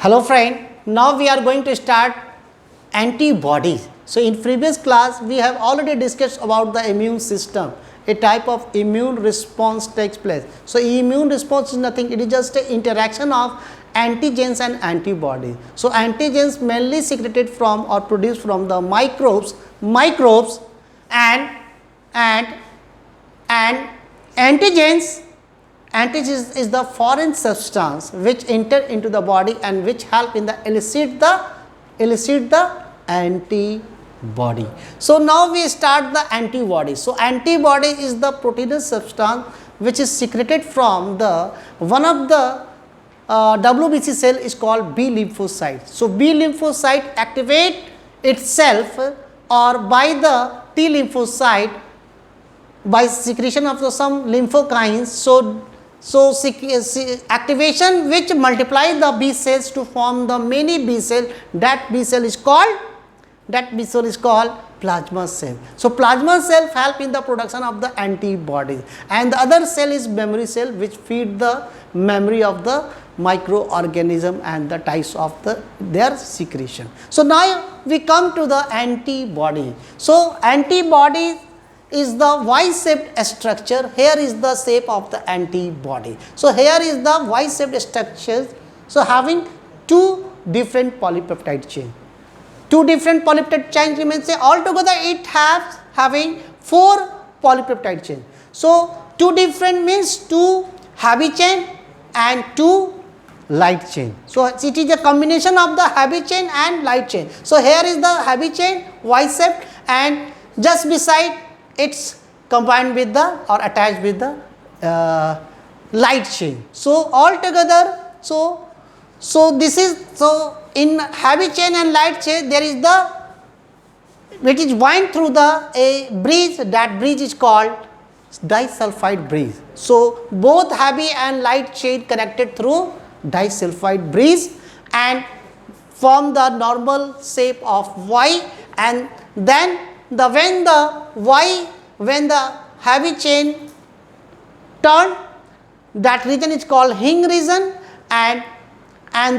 Hello friend, now we are going to start antibodies. So in previous class we have already discussed about the immune system. A type of immune response takes place. So immune response is nothing, it is just an interaction of antigens and antibodies. So antigens mainly secreted from or produced from the microbes and antigens is the foreign substance which enter into the body and which help in the elicit the antibody. So now we start the antibody. So antibody is the proteinous substance which is secreted from the one of the WBC cell is called B lymphocyte. So B lymphocyte activate itself or by the T lymphocyte by secretion of some lymphokines. So activation which multiply the B cells to form the many B cell, that B cell is called plasma cell. So plasma cell help in the production of the antibodies, and the other cell is memory cell which feed the memory of the microorganism and the types of their secretion. So now we come to the antibody. So antibody is the Y-shaped structure. Here is the shape of the antibody. So here is the Y-shaped structure. So having two different polypeptide chain. Two different polypeptide chain remains. Altogether it has having 4 polypeptide chain. So two different means 2 heavy chain and 2 light chain. So it is a combination of the heavy chain and light chain. So here is the heavy chain Y-shaped, and just beside it's combined with the or attached with the light chain. So altogether, so this is, so in heavy chain and light chain there is the, which is wind through the a bridge, that bridge is called disulfide bridge. So both heavy and light chain connected through disulfide bridge and form the normal shape of Y, and then when the heavy chain turn, that region is called Hing region, and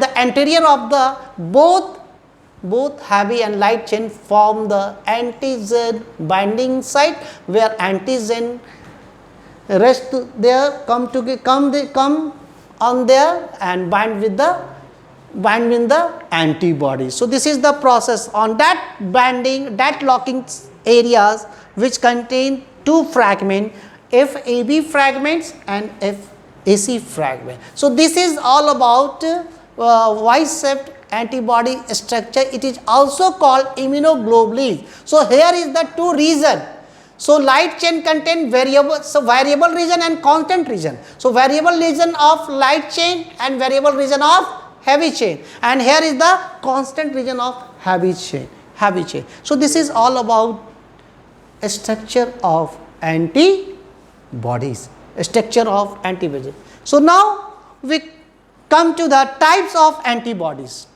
the anterior of the both heavy and light chain form the antigen binding site, where antigen rest there come on there and bind with the antibody. So this is the process on that binding, that locking areas which contain 2 fragments, FAB fragments and FAC fragment. So this is all about Y-shaped antibody structure. It is also called immunoglobulin. So here is the 2 region. So light chain contain variable region and constant region. So variable region of light chain and variable region of heavy chain, and here is the constant region of heavy chain. So this is all about a structure of antibodies, So now we come to the types of antibodies.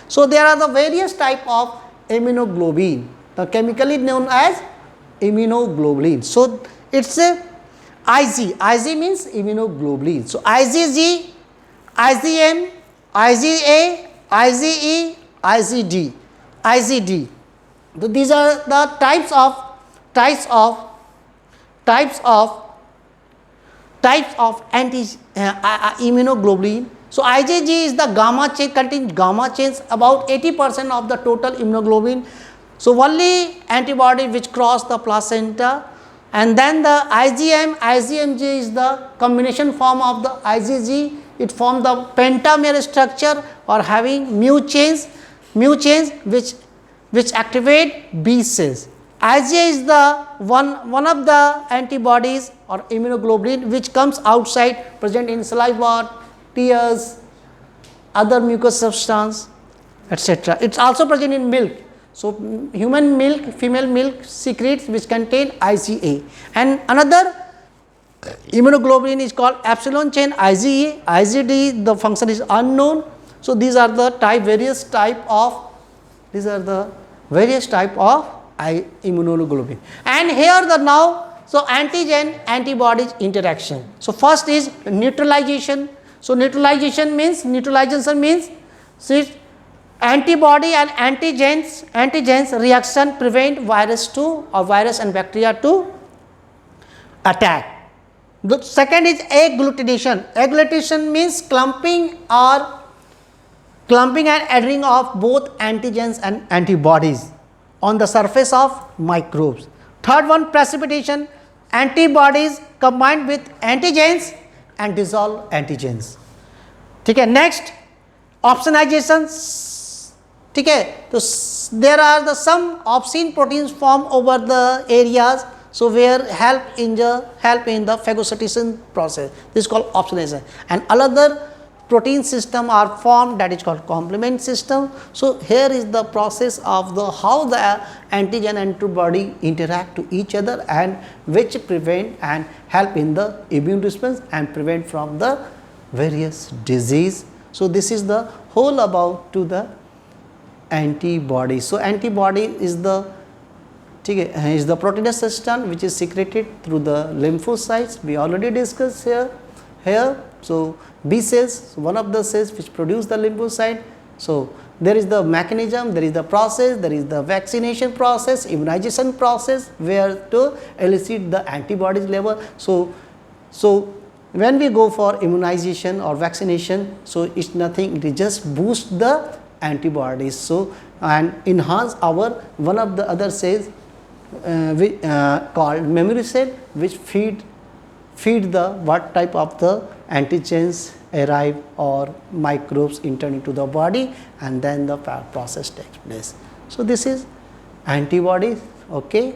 So there are the various type of immunoglobulin, chemically known as immunoglobulin. So it's a Ig means immunoglobulin. So IgG, IgM, IgA, IgE, IgD. So these are the types of immunoglobulin. So IgG is the gamma chain, contains gamma chains, about 80% of the total immunoglobulin. So only antibody which cross the placenta, and then the IgMG is the combination form of the IgG. It forms the pentamer structure or having mu chains which activate B cells. IgA is the one of the antibodies or immunoglobulin which comes outside, present in saliva, tears, other mucous substance, etc. It's also present in milk. So human milk, female milk secretes which contain IgA, and another immunoglobulin is called epsilon chain IgE. IgD, the function is unknown. So these are the various type of immunoglobulin. And here the now, so antigen antibodies interaction. So first is neutralization. So neutralization means see, antibody and antigens reaction prevent virus and bacteria to attack. The second is agglutination. Agglutination means clumping and adhering of both antigens and antibodies on the surface of microbes. Third one, precipitation. Antibodies combined with antigens and dissolve antigens. ठीक है. Next, opsonization. ठीक है. तो there are the some opsin proteins formed over the areas, so where help in the phagocytation process. This is called opsonization. And another protein system are formed, that is called complement system. So here is the process of the how the antigen antibody interact to each other, and which prevent and help in the immune response and prevent from the various disease. So this is the whole about to the antibody. So antibody is the proteinous substance which is secreted through the lymphocytes. We already discussed here. So B cells, one of the cells which produce the lymphocyte. So there is the mechanism, there is the process, there is the vaccination process, immunization process, where to elicit the antibodies level. So when we go for immunization or vaccination, so it's nothing, it just boost the antibodies. So and enhance our one of the other cells called memory cell, which feed the what type of the antigens arrive or microbes enter into the body, and then the process takes place. So this is antibodies. Okay.